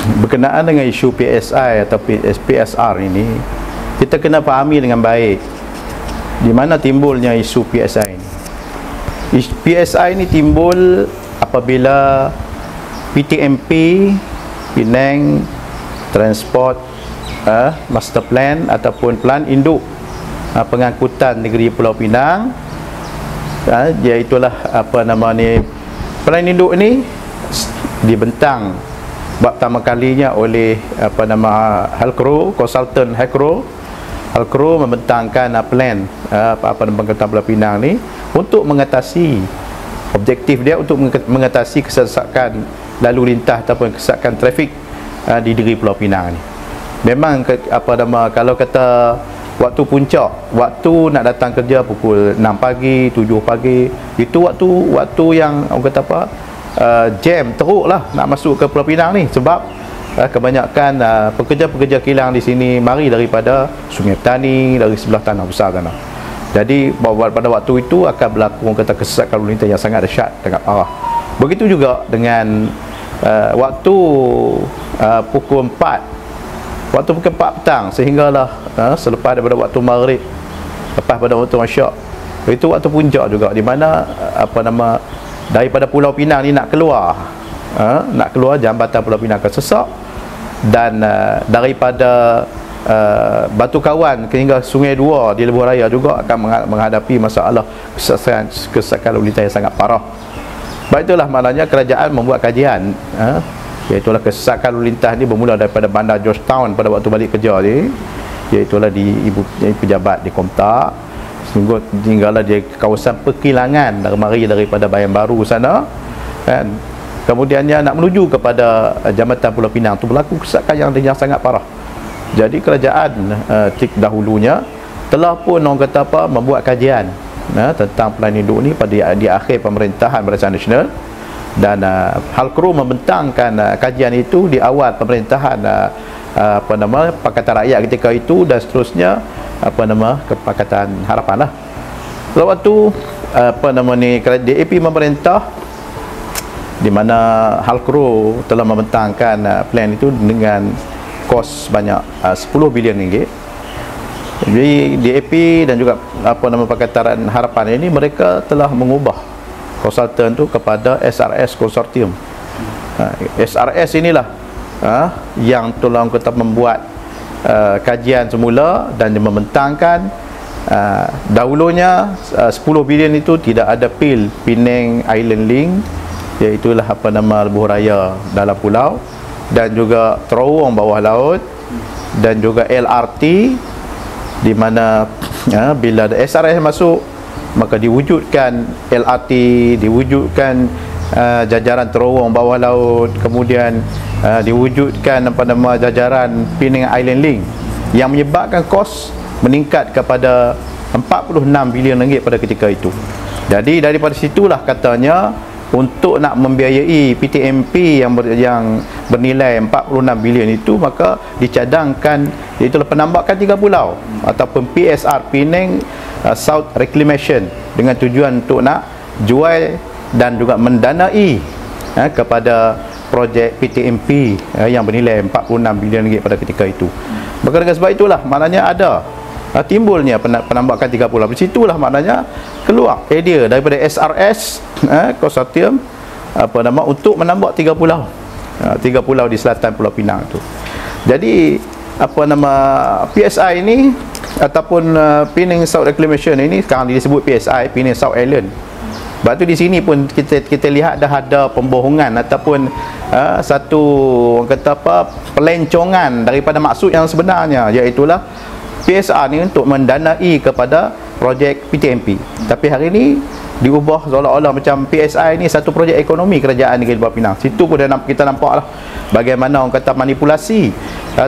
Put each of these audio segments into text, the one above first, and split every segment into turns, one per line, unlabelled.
berkenaan dengan isu PSI atau PSR ini, kita kena fahami dengan baik di mana timbulnya isu PSI ini. PSI ini timbul apabila PTMP, Penang Transport Master Plan ataupun Plan Induk Pengangkutan Negeri Pulau Pinang, iaitulah Plan Induk ni dibentang buat pertama kalinya oleh Halcro, konsultan Halcro membentangkan plan pengangkutan Pulau Pinang ni untuk mengatasi, objektif dia untuk mengatasi kesesakan lalu lintas ataupun kesesakan trafik di negeri Pulau Pinang ni. Memang kalau kata waktu puncak, waktu nak datang kerja pukul 6 pagi, 7 pagi, itu waktu yang orang kata jam teruk lah nak masuk ke Pulau Pinang ni, sebab kebanyakan pekerja-pekerja kilang di sini mari daripada Sungai Petani, dari sebelah tanah besar sana. Jadi pada waktu itu akan berlaku orang kata kesesakan lalu lintas yang sangat dahsyat, sangat parah. Begitu juga dengan waktu pukul 4 petang sehinggalah selepas daripada waktu maghrib, lepas pada waktu masyak, itu waktu puncak juga, di mana daripada Pulau Pinang ni nak keluar jambatan Pulau Pinang akan sesak, dan daripada Batu Kawan hingga Sungai Dua di Lebuh Raya juga akan menghadapi masalah kesesakan lalu lintas yang sangat parah. Baik, itulah maknanya kerajaan membuat kajian, iaitulah kesesakan lalu lintas ni bermula daripada bandar Georgetown pada waktu balik kerja ni, iaitulah di pejabat di Komtak, hinggalah di kawasan perkilangan daripada Bayan Baru sana, kan. Kemudiannya nak menuju kepada jambatan Pulau Pinang tu berlaku kesesakan yang sangat parah. Jadi kerajaan dahulunya telah pun orang kata membuat kajian tentang plan induk ni di akhir pemerintahan Barisan Nasional, dan Halcro membentangkan kajian itu di awal pemerintahan Pakatan Rakyat ketika itu, dan seterusnya Pakatan Harapan lah. Waktu DAP memerintah, di mana Halcro telah membentangkan plan itu dengan kos banyak 10 bilion ringgit. Jadi DAP dan juga Pakatan Harapan ini, mereka telah mengubah konsultan tu kepada SRS Konsortium. SRS inilah yang tolong kita membuat kajian semula dan membentangkan dahulunya 10 bilion itu tidak ada PIL, Penang Island Link, iaitulah Lebuh Raya dalam pulau, dan juga terowong bawah laut, dan juga LRT, di mana bila ada SRS masuk maka diwujudkan LRT, diwujudkan jajaran terowong bawah laut, kemudian diwujudkan jajaran Penang Island Link, yang menyebabkan kos meningkat kepada 46 bilion ringgit pada ketika itu. Jadi daripada situlah katanya untuk nak membiayai PTMP yang bernilai 46 bilion itu, maka dicadangkan iaitulah penambakan 3 pulau ataupun PSR, Penang South Reclamation, dengan tujuan untuk nak jual dan juga mendanai kepada projek PTMP yang bernilai 46 bilion ringgit pada ketika itu. Maka dengan sebab itulah maknanya ada timbulnya penambakan 3 pulau. Di situlah maknanya keluar idea daripada SRS konsortium untuk menambah 3 pulau. 3 pulau di selatan Pulau Pinang itu. Jadi PSI ini ataupun Penang South Reclamation ini sekarang disebut PSI, Penang South Island. Sebab tu di sini pun kita lihat dah ada pembohongan ataupun satu orang kata pelencongan daripada maksud yang sebenarnya, iaitulah PSR ni untuk mendanai kepada projek PTMP. Tapi hari ini diubah seolah-olah macam PSI ni satu projek ekonomi kerajaan negeri Pulau Pinang. Situ pun kita nampaklah bagaimana orang kata manipulasi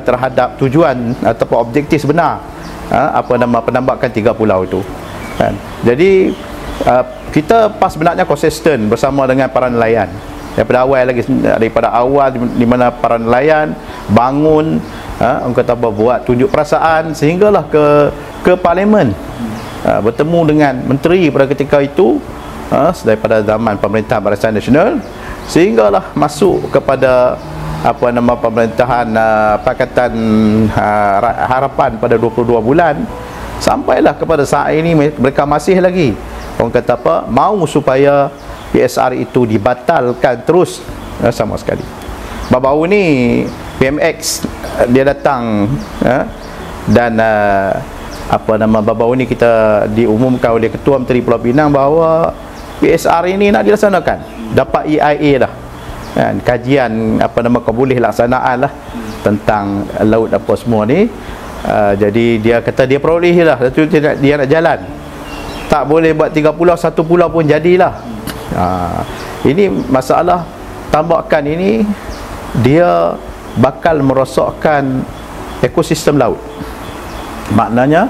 terhadap tujuan ataupun objektif sebenar penambakan 3 pulau itu, kan. Jadi kita sebenarnya konsisten bersama dengan para nelayan daripada awal di mana para nelayan bangun orang kata buat tunjuk perasaan sehinggalah ke parlimen, bertemu dengan menteri pada ketika itu daripada zaman pemerintahan Barisan Nasional, sehinggalah masuk kepada apa nama pemerintahan Pakatan Harapan pada 22 bulan, sampailah kepada saat ini mereka masih lagi orang kata apa, mau supaya PSR itu dibatalkan terus sama sekali. Baru-baru ni PMX dia datang dan apa nama, baru-baru ni kita diumumkan oleh Ketua Menteri Pulau Pinang bahawa PSR ini nak dilaksanakan, dapat EIA dah kan, kajian apa nama boleh laksanaan lah tentang laut apa semua ni. Jadi dia kata dia peroleh lah, dia nak jalan, tak boleh buat 3 pulau, 1 pulau pun jadilah. Ini masalah tambakan ini, dia bakal merosakkan ekosistem laut. Maknanya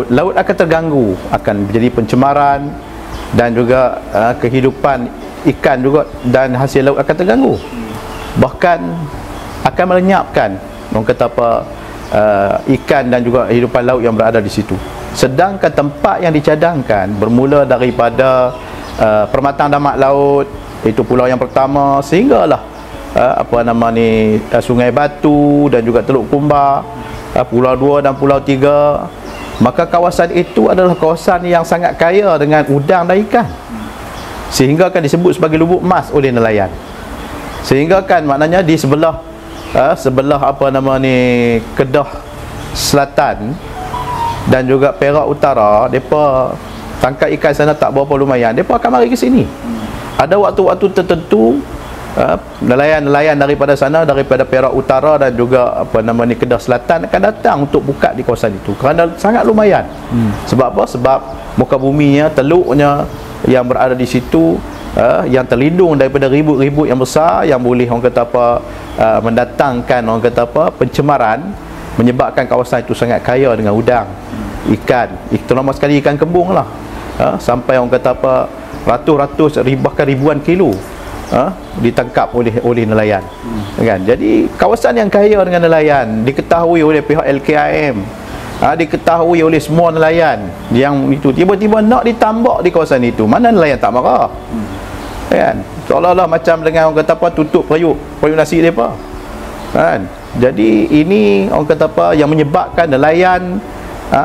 laut akan terganggu, akan menjadi pencemaran, dan juga kehidupan ikan juga dan hasil laut akan terganggu, bahkan akan melenyapkan orang kata apa, ikan dan juga kehidupan laut yang berada di situ. Sedangkan tempat yang dicadangkan bermula daripada Permatang Damat Laut, itu pulau yang pertama, sehinggalah apa nama ni, Sungai Batu dan juga Teluk Kumbar, Pulau 2 dan Pulau 3. Maka kawasan itu adalah kawasan yang sangat kaya dengan udang dan ikan, sehingga kan disebut sebagai lubuk emas oleh nelayan. Sehingga kan maknanya di sebelah apa nama ni, Kedah Selatan dan juga Perak Utara, depa tangkap ikan sana tak berapa lumayan, depa akan mari ke sini. Ada waktu-waktu tertentu nelayan-nelayan daripada sana, daripada Perak Utara dan juga apa nama ni, Kedah Selatan akan datang untuk buka di kawasan itu kerana sangat lumayan. Sebab apa? Sebab muka buminya, teluknya yang berada di situ yang terlindung daripada ribut-ribut yang besar yang boleh orang kata apa, mendatangkan orang kata apa, pencemaran, menyebabkan kawasan itu sangat kaya dengan udang, ikan, terutama sekali ikan kembung lah, sampai orang kata apa, ratus-ratus bahkan ribuan kilo ditangkap oleh nelayan. Kan? Jadi kawasan yang kaya dengan nelayan, diketahui oleh pihak LKIM, diketahui oleh semua nelayan yang itu, tiba-tiba nak ditambak di kawasan itu, mana nelayan tak marah? Kan? Seolah-olah macam dengan orang kata apa, tutup periuk nasi mereka. Kan? Jadi ini orang kata apa yang menyebabkan nelayan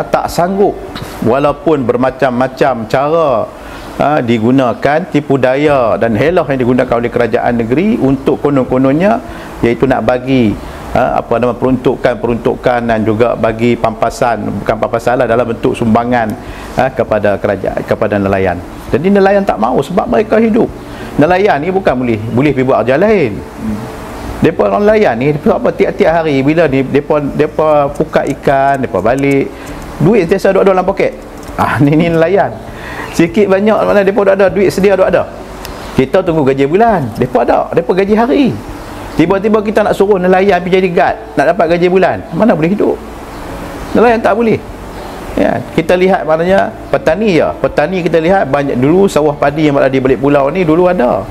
tak sanggup, walaupun bermacam-macam cara digunakan, tipu daya dan helah yang digunakan oleh kerajaan negeri untuk konon-kononnya, iaitu nak bagi apa nama, peruntukan dan juga bagi pampasan, bukan pampasan lah, dalam bentuk sumbangan kepada kerajaan, kepada nelayan. Jadi nelayan tak mau, sebab mereka hidup. Nelayan ni bukan boleh pergi buat kerja lain. Depa orang nelayan ni apa, tiap-tiap hari bila ni depa pukat ikan, depa balik, duit sentiasa ada dalam poket. Ni nelayan. Sikit banyak mana depa ada duit sedia ada. Kita tunggu gaji bulan, depa ada, depa gaji hari. Tiba-tiba kita nak suruh nelayan pergi jadi guard, nak dapat gaji bulan, mana boleh hidup? Nelayan tak boleh. Ya, kita lihat maknanya petani ya. Petani kita lihat banyak dulu, sawah padi yang berada di balik pulau ni dulu ada.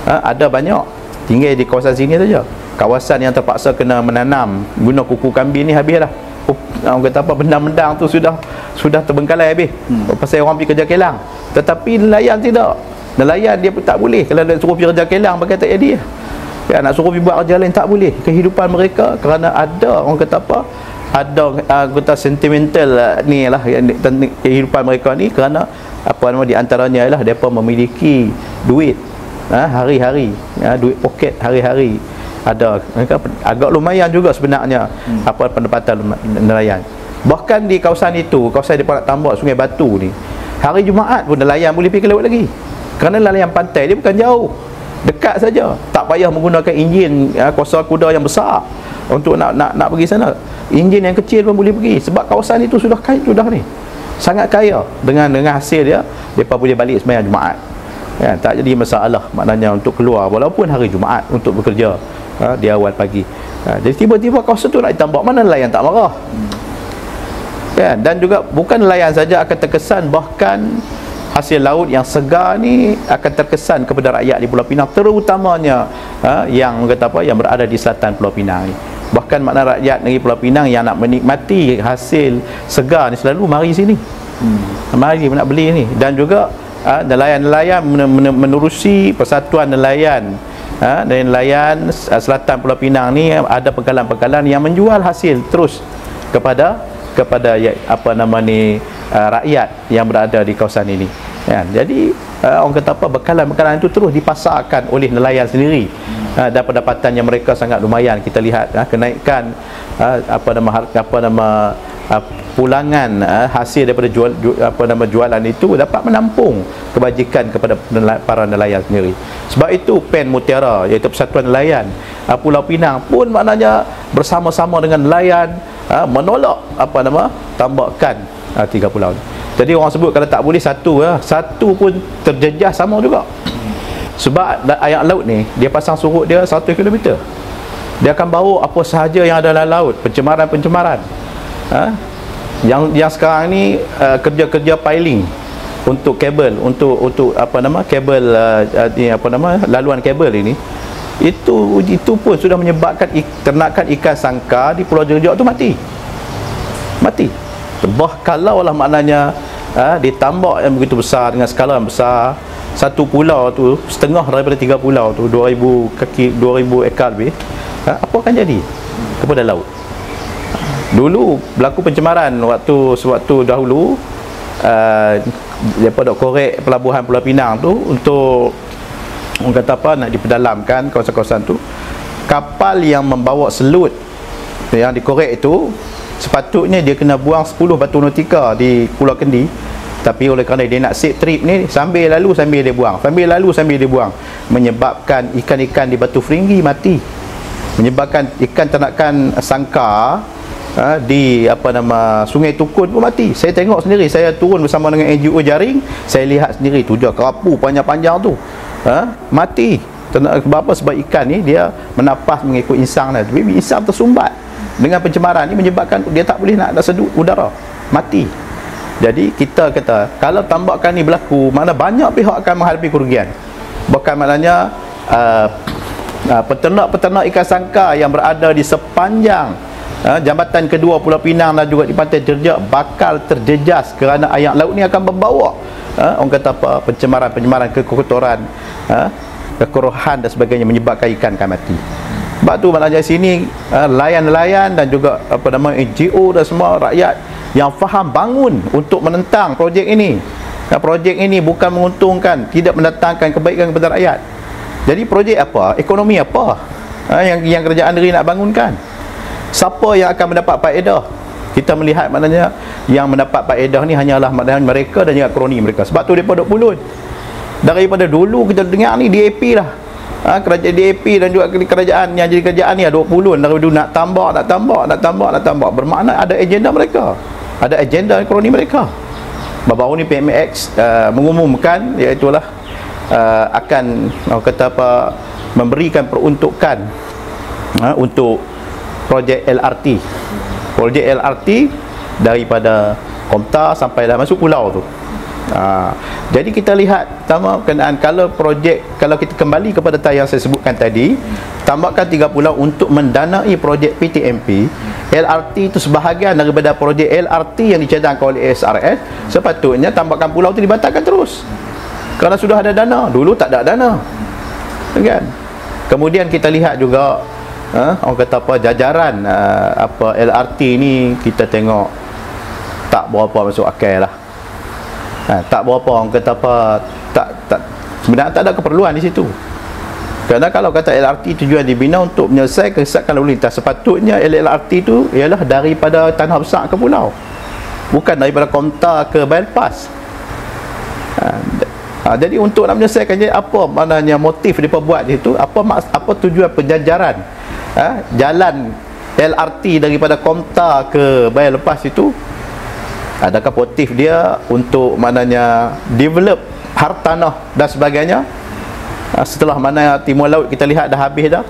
Ada banyak. Tinggal di kawasan sini saja. Kawasan yang terpaksa kena menanam guna kuku kambing ni habis dah. Orang kata apa, bendang-bendang tu sudah terbengkalai habis. Pasal orang pergi kerja kelang. Tetapi nelayan tidak. Nelayan dia pun tak boleh. Kalau nak suruh pergi kerja kelang pakai tak jadi. Ya, nak suruh pergi buat kerja lain tak boleh. Kehidupan mereka kerana ada orang kata apa, ada kata sentimental ni lah, kehidupan mereka ni kerana apa nama, di antaranya ialah mereka memiliki duit hari-hari, duit poket hari-hari ada. Mereka agak lumayan juga sebenarnya apa pendapatan nelayan. Bahkan di kawasan itu, kawasan di Parak Tambak Sungai Batu ni, hari Jumaat pun nelayan boleh pergi ke laut lagi, kerana nelayan pantai dia bukan jauh, dekat saja, tak payah menggunakan enjin kuasa kuda yang besar untuk nak pergi sana. Enjin yang kecil pun boleh pergi, sebab kawasan itu sudah kaya, sudah ni sangat kaya dengan hasil dia. Mereka boleh balik sembahyang Jumaat, ya, tak jadi masalah maknanya untuk keluar walaupun hari Jumaat untuk bekerja di awal pagi. Jadi tiba-tiba kawasan tu nak ditambak, mana nelayan tak marah? Ya, dan juga bukan nelayan saja akan terkesan, bahkan hasil laut yang segar ni akan terkesan kepada rakyat di Pulau Pinang, terutamanya yang kata apa, yang berada di selatan Pulau Pinang ni. Bahkan makna rakyat negeri Pulau Pinang yang nak menikmati hasil segar ni selalu mari sini, mari nak beli ni. Dan juga nelayan-nelayan menerusi persatuan nelayan dan nelayan selatan Pulau Pinang ni ada pengkalan-pengkalan yang menjual hasil terus kepada rakyat yang berada di kawasan ini. Jadi orang kata apa, bekalan-bekalan itu terus dipasarkan oleh nelayan sendiri, dan pendapatannya mereka sangat lumayan. Kita lihat kenaikan pulangan hasil daripada jualan itu dapat menampung kebajikan kepada para nelayan sendiri. Sebab itu PEN Mutiara, iaitu Persatuan Nelayan Pulau Pinang pun maknanya bersama-sama dengan nelayan menolak tambakan 3 pulau. Jadi orang sebut kalau tak boleh satu pun terjejas sama juga. Sebab air laut ni dia pasang surut dia 1 km. Dia akan bawa apa sahaja yang ada dalam laut, pencemaran. Yang sekarang ni kerja-kerja piling untuk kabel, untuk kabel laluan kabel ini, itu pun sudah menyebabkan ternakan ikan sangka di Pulau Jerjok tu mati. Kalau lah maknanya ditambak yang begitu besar dengan skala yang besar, satu pulau tu setengah daripada 3 pulau tu 2000 ekar lebih, apa akan jadi kepada laut? Dulu berlaku pencemaran sewaktu dahulu, daripada korek pelabuhan Pulau Pinang tu untuk orang kata apa, nak diperdalamkan kawasan-kawasan tu. Kapal yang membawa selut yang dikorek itu sepatutnya dia kena buang 10 batu nautika di Pulau Kendi, tapi oleh kerana dia nak set trip ni, sambil lalu sambil dia buang, menyebabkan ikan-ikan di Batu Feringgi mati, menyebabkan ikan ternakan sangka di Sungai Tukun pun mati. Saya tengok sendiri, saya turun bersama dengan NGO Jaring, saya lihat sendiri tu je kerapu panjang-panjang tu mati. Sebab ikan ni dia menapas mengikut insang lah, tapi insang tersumbat dengan pencemaran ni menyebabkan dia tak boleh nak sedut udara, mati. Jadi kita kata kalau tambakan ni berlaku, mana banyak pihak akan menghadapi kerugian. Bukan maknanya peternak-peternak ikan sangka yang berada di sepanjang jambatan kedua Pulau Pinang dan juga di Pantai Jerjak bakal terjejas kerana air laut ni akan membawa orang kata apa, pencemaran, kekotoran, kekerohan dan sebagainya, menyebabkan ikan akan mati. Sebab tu maknanya sini nelayan-nelayan dan juga NGO dan semua rakyat yang faham bangun untuk menentang projek ini. Projek ini bukan menguntungkan, tidak mendatangkan kebaikan kepada rakyat. Jadi projek apa? Ekonomi apa yang kerajaan negeri nak bangunkan? Siapa yang akan mendapat faedah? Kita melihat maknanya yang mendapat faedah ni hanyalah maknanya mereka dan juga kroni mereka. Sebab tu mereka duk pulut. Daripada dulu kita dengar ni DAP lah, kerajaan DAP dan juga kerajaan yang jadi kerajaan ni ada 20 dari dulu nak tambah. Bermakna ada agenda mereka, ada agenda kroni mereka. Baru-baru ni PMX mengumumkan iaitulah akan kata apa, memberikan peruntukan untuk projek LRT daripada Komtar sampai dah masuk pulau tu. Jadi kita lihat pertama berkenaan kalau kita kembali kepada yang saya sebutkan tadi, tambahkan 3 pulau untuk mendanai projek PTMP. LRT itu sebahagian daripada projek LRT yang dicadangkan oleh SRS. Sepatutnya tambahkan pulau itu dibatalkan terus kerana sudah ada dana. Dulu tak ada dana, kan? Kemudian kita lihat juga orang kata apa, jajaran LRT ni kita tengok tak berapa masuk akal lah. Tak berapa orang kata apa, tak sebenarnya tak ada keperluan di situ. Kerana kalau kata LRT tujuan dibina untuk menyelesaikan kesesakan lalu lintas, sepatutnya LRT tu ialah daripada Tanah Besar ke pulau, bukan daripada Komtar ke Bypass. Jadi untuk nak menyelesaikan, jadi apa maknanya motif mereka buat di situ, apa tujuan penjajaran jalan LRT daripada Komtar ke Bypass itu? Adakah motif dia untuk maknanya develop hartanah dan sebagainya? Setelah mana timur laut kita lihat dah habis dah,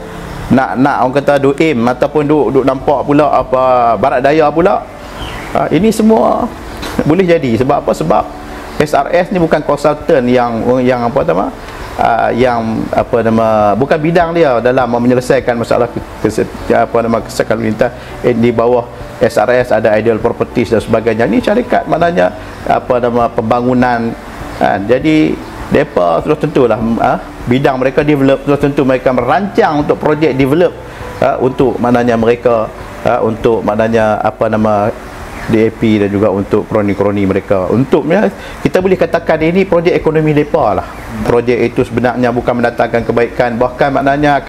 nak orang kata duk aim ataupun duk nampak pula apa barat daya pula. Ini semua boleh jadi sebab apa? Sebab SRS ni bukan konsultan yang bukan bidang dia dalam menyelesaikan masalah kesesakan lalu lintas. Di bawah SRS ada Ideal Properties dan sebagainya. Ini syarikat maknanya pembangunan. Jadi mereka sudah tentulah bidang mereka develop, sudah tentu mereka merancang untuk projek develop untuk maknanya mereka untuk maknanya apa nama DAP dan juga untuk kroni-kroni mereka. Untuk kita boleh katakan ini projek ekonomi mereka lah. Projek itu sebenarnya bukan mendatangkan kebaikan, bahkan maknanya